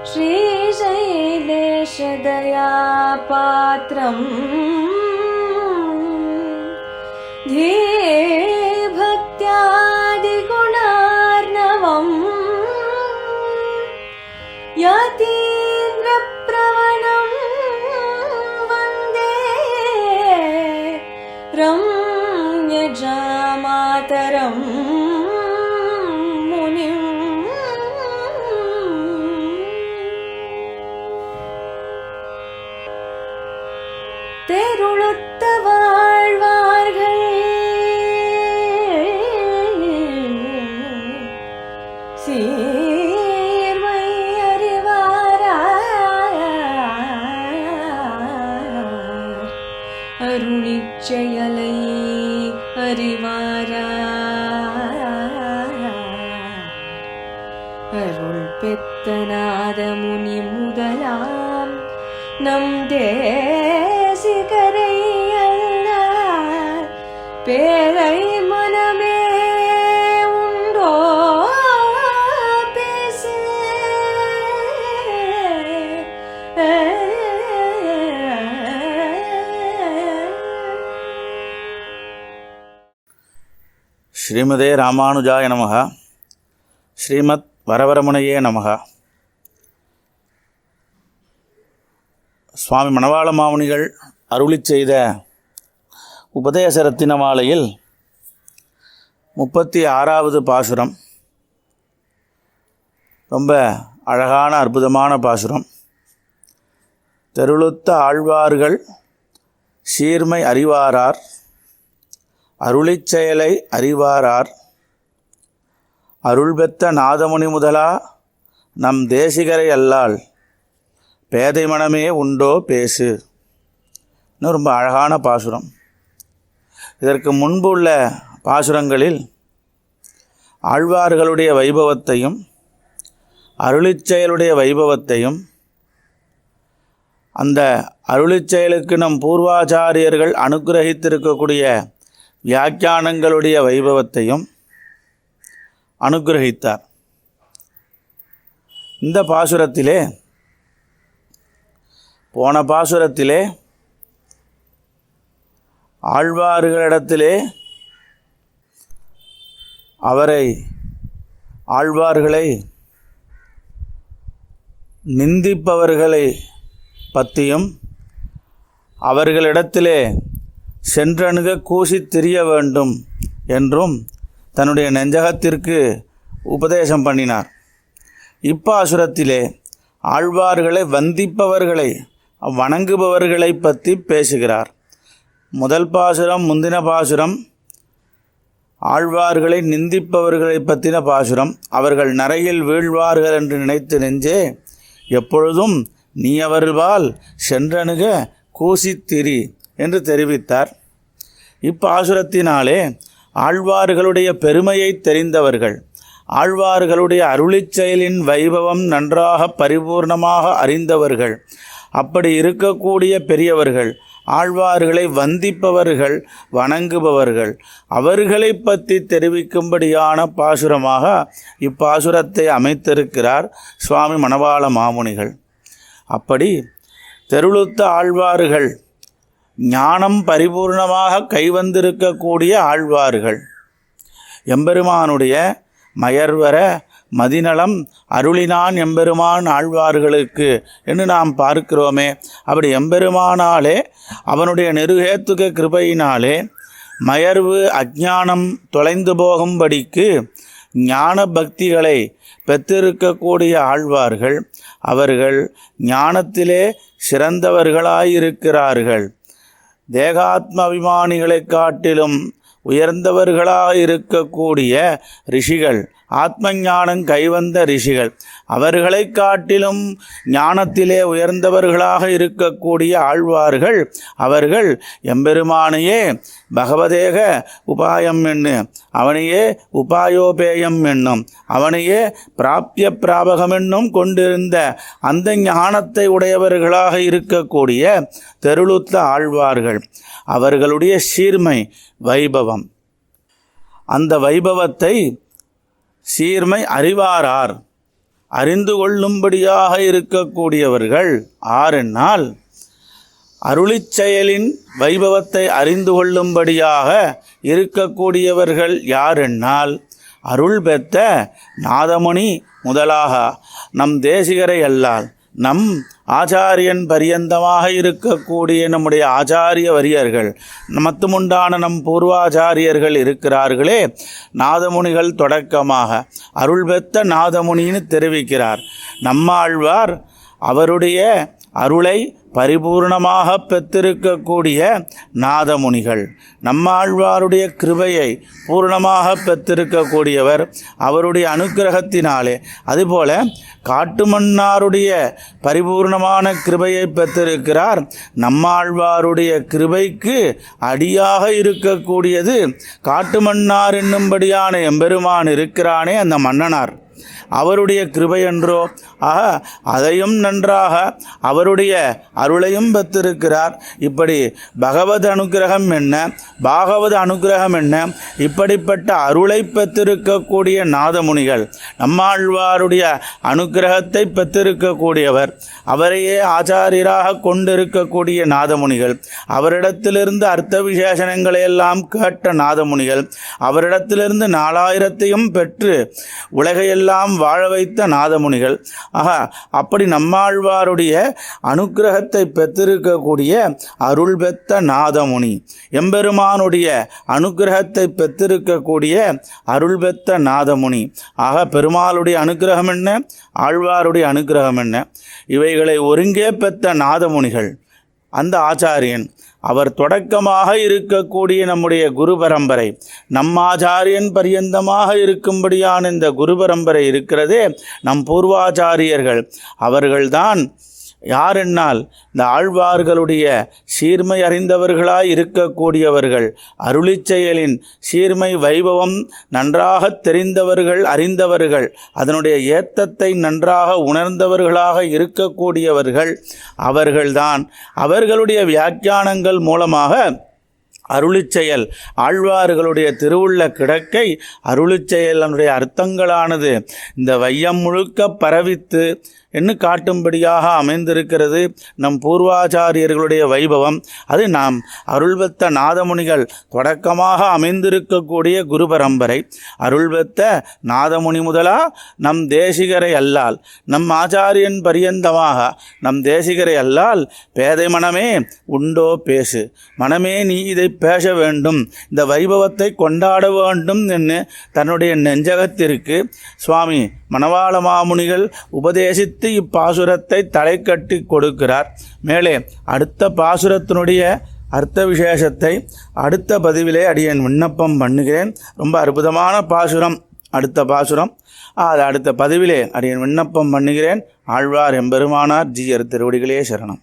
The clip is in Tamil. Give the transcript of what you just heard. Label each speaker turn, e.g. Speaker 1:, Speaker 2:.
Speaker 1: श्रीशैलेशदयापात्रम् धीर्भक्त्यादिगुणार्णवम् यतीन्द्रप्रवणं वन्दे रम्यजामातरम् मुनिम्। तेरुळुत्त வாழ்வார்கள் சீர்மை அறிவாரார் அருளிச் செயலை அறிவாரார் அருள் பெத்த நாதமுனி முதலாம் நம் தேசிகரை அல்லார் பேரை மனமே உண்டோ பேசு.
Speaker 2: ஸ்ரீமதே ராமானுஜாய நமஹ. ஸ்ரீமத் வரவரமுனையே நமஹ. சுவாமி மணவாள மாமுனிகள் அருளிச் செய்த உபதேச ரத்தின மாலையில் 36வது பாசுரம். ரொம்ப அழகான அற்புதமான பாசுரம். தெருளுத்த ஆழ்வார்கள் சீர்மை அறிவாரார் அருளிச் செயலை அறிவாரார் அருள் பெத்த நாதமுனி முதலா நம் தேசிகரை அல்லால் பேதை மனமே உண்டோ பேசு. இன்னும் ரொம்ப அழகான பாசுரம். இதற்கு முன்பு உள்ள பாசுரங்களில் ஆழ்வார்களுடைய வைபவத்தையும் அருளிச் செயலுடைய வைபவத்தையும் அந்த அருளிச் செயலுக்கு நம் பூர்வாச்சாரியர்கள் அனுக்கிரகித்திருக்கக்கூடிய வியாக்கியானங்களுடைய வைபவத்தையும் அனுக்கிரகித்தார். இந்த பாசுரத்திலே போன பாசுரத்திலே ஆழ்வார்களிடத்திலே ஆழ்வார்களை நிந்திப்பவர்களை பற்றியும் அவர்களிடத்திலே சென்றணுக கூசித் திரிய வேண்டும் என்றும் தன்னுடைய நெஞ்சகத்திற்கு உபதேசம் பண்ணினார். இப்பாசுரத்திலே ஆழ்வார்களை வந்திப்பவர்களை வணங்குபவர்களை பற்றி பேசுகிறார். முதல் பாசுரம் முந்தின பாசுரம் ஆழ்வார்களை நிந்திப்பவர்களை பற்றின பாசுரம். அவர்கள் நரையில் வீழ்வார்கள் என்று நினைத்து நெஞ்சே எப்பொழுதும் நீ அவர்களால் சென்றணுக கூசித்திரி என்று தெரிவித்தார். இப்பாசுரத்தினாலே ஆழ்வார்களுடைய பெருமையை தெரிந்தவர்கள், ஆழ்வார்களுடைய அருளிச் செயலின் வைபவம் நன்றாக பரிபூர்ணமாக அறிந்தவர்கள், அப்படி இருக்கக்கூடிய பெரியவர்கள், ஆழ்வார்களை வந்திப்பவர்கள், வணங்குபவர்கள், அவர்களை பற்றி தெரிவிக்கும்படியான பாசுரமாக இப்பாசுரத்தை அமைத்திருக்கிறார் சுவாமி மணவாள மாமுனிகள். அப்படி தெருளுத்த ஆழ்வார்கள் ஞானம் பரிபூர்ணமாக கைவந்திருக்கக்கூடிய ஆழ்வார்கள், எம்பெருமானுடைய மயர்வர மதிநலம் அருளினான் எம்பெருமான் ஆழ்வார்களுக்கு என்று நாம் பார்க்கிறோமே. அப்படி எம்பெருமானாலே அவனுடைய நெருகேத்துக கிருபையினாலே மயர்வு அஞ்ஞானம் தொலைந்து போகும்படிக்கு ஞான பக்திகளை பெற்றிருக்கக்கூடிய ஆழ்வார்கள், அவர்கள் ஞானத்திலே சிறந்தவர்களாயிருக்கிறார்கள். தேகாத்ம அபிமானிகளை காட்டிலும் உயர்ந்தவர்களாக இருக்கக்கூடிய ரிஷிகள், ஆத்ம ஞானம் கைவந்த ரிஷிகள், அவர்களை காட்டிலும் ஞானத்திலே உயர்ந்தவர்களாக இருக்கக்கூடிய ஆழ்வார்கள், அவர்கள் எம்பெருமானையே பகவதேக உபாயம் எண்ணு, அவனையே உபாயோபேயம் என்னும், அவனையே பிராப்திய பிராபகம் என்னும் கொண்டிருந்த அந்த ஞானத்தை உடையவர்களாக இருக்கக்கூடிய தெருளுத்த ஆழ்வார்கள், அவர்களுடைய சீர்மை வைபவம், அந்த வைபவத்தை சீர்மை அறிவாரார், அறிந்து கொள்ளும்படியாக இருக்கக்கூடியவர்கள் ஆரென்னால், அருளிச் செயலின் வைபவத்தை அறிந்து கொள்ளும்படியாக இருக்கக்கூடியவர்கள் யாரென்னால், அருள் பெற்ற நாதமுனி முதலாக நம் தேசிகரை அல்லால் நம் ஆச்சாரியன் பரியந்தமாக இருக்கக்கூடிய நம்முடைய ஆச்சாரிய வரியர்கள், நமத்துமுண்டான நம் பூர்வாச்சாரியர்கள் இருக்கிறார்களே, நாதமுனிகள் தொடக்கமாக அருள் பெற்ற நாதமுனின்னு தெரிவிக்கிறார். நம்மாழ்வார் அவருடைய அருளை பரிபூர்ணமாக பெற்றிருக்கக்கூடிய நாதமுனிகள், நம்மாழ்வாருடைய கிருபையை பூர்ணமாக பெற்றிருக்கக்கூடியவர் அவருடைய அனுக்கிரகத்தினாலே. அதுபோல காட்டுமன்னாருடைய பரிபூர்ணமான கிருபையை பெற்றிருக்கிறார். நம்மாழ்வாருடைய கிருபைக்கு அடியாக இருக்கக்கூடியது காட்டுமன்னார் என்னும்படியான எம்பெருமான் இருக்கிறானே அந்த மன்னனார், அவருடைய கிருபை என்றோ. ஆக அதையும் நன்றாக அவருடைய அருளையும் பெற்றிருக்கிறார். இப்படி பகவத் அனுக்கிரகம் என்ன, பாகவத அனுக்கிரகம் என்ன, இப்படிப்பட்ட அருளை பெற்றிருக்கக்கூடிய நாதமுனிகள், நம்மாழ்வாருடைய அனுக்கிரகத்தை பெற்றிருக்கக்கூடியவர், அவரையே ஆச்சாரியராக கொண்டிருக்கக்கூடிய நாதமுனிகள், அவரிடத்திலிருந்து அர்த்த விசேஷணங்களை எல்லாம் கேட்ட நாதமுனிகள், அவரிடத்திலிருந்து 4000ஐயும் பெற்று உலகையெல்லாம் வாழ வைத்த நாதமுனிகள். அப்படி நம்மாழ்வாருடைய அனுக்கிரகத்தை பெற்றிருக்கக்கூடிய அருள் பெற்ற நாதமுனி, எம்பெருமானுடைய அனுக்கிரகத்தை பெற்றிருக்கக்கூடிய அருள் பெற்ற நாதமுனி. பெருமாளுடைய அனுக்கிரகம் என்ன, ஆழ்வாருடைய அனுக்கிரகம் என்ன, இவைகளை ஒருங்கே பெற்ற நாதமுனிகள் அந்த ஆச்சாரியன். அவர் தொடக்கமாக இருக்கக்கூடிய நம்முடைய குரு பரம்பரை, நம் ஆச்சாரியன் பரியந்தமாக இருக்கும்படியான இந்த குரு பரம்பரை இருக்கிறதே நம் பூர்வாச்சாரியர்கள், அவர்கள்தான் யாரென்னால் இந்த ஆழ்வார்களுடைய சீர்மை அறிந்தவர்களாய் இருக்கக்கூடியவர்கள், அருளிச் செயலின் சீர்மை வைபவம் நன்றாக தெரிந்தவர்கள், அறிந்தவர்கள், அதனுடைய ஏத்தத்தை நன்றாக உணர்ந்தவர்களாக இருக்கக்கூடியவர்கள் அவர்கள்தான். அவர்களுடைய வியாக்கியானங்கள் மூலமாக அருளிச் செயல், ஆழ்வார்களுடைய திருவுள்ள கிடக்கை அருளிச் செயலனுடைய அர்த்தங்களானது இந்த வையம் முழுக்க பரவித்து என்று காட்டும்படியாக அமைந்திருக்கிறது நம் பூர்வாச்சாரியர்களுடைய வைபவம். அது நாம் அருள்பெற்ற நாதமுனிகள் தொடக்கமாக அமைந்திருக்கக்கூடிய குரு பரம்பரை. அருள்பெற்ற நாதமுனி முதலா நம் தேசிகரை அல்லால், நம் ஆச்சாரியன் பரியந்தமாக நம் தேசிகரை அல்லால் பேதை மனமே உண்டோ பேசு, மனமே நீ இதை பேச வேண்டும், இந்த வைபவத்தை கொண்டாட வேண்டும் என்று தன்னுடைய நெஞ்சகத்திற்கு சுவாமி மணவாள மாமுனிகள் உபதேசித்து இப்பாசுரத்தை தலை கட்டி கொடுக்கிறார். மேலே அடுத்த பாசுரத்தினுடைய அர்த்த விசேஷத்தை அடுத்த பதிவிலே அடியேன் விண்ணப்பம் பண்ணுகிறேன். ரொம்ப அற்புதமான பாசுரம் அடுத்த பாசுரம். அது அடுத்த பதிவிலே அடியேன் விண்ணப்பம் பண்ணுகிறேன். ஆழ்வார் எம்பெருமானார் ஜீயர் திருவடிகளே சரணம்.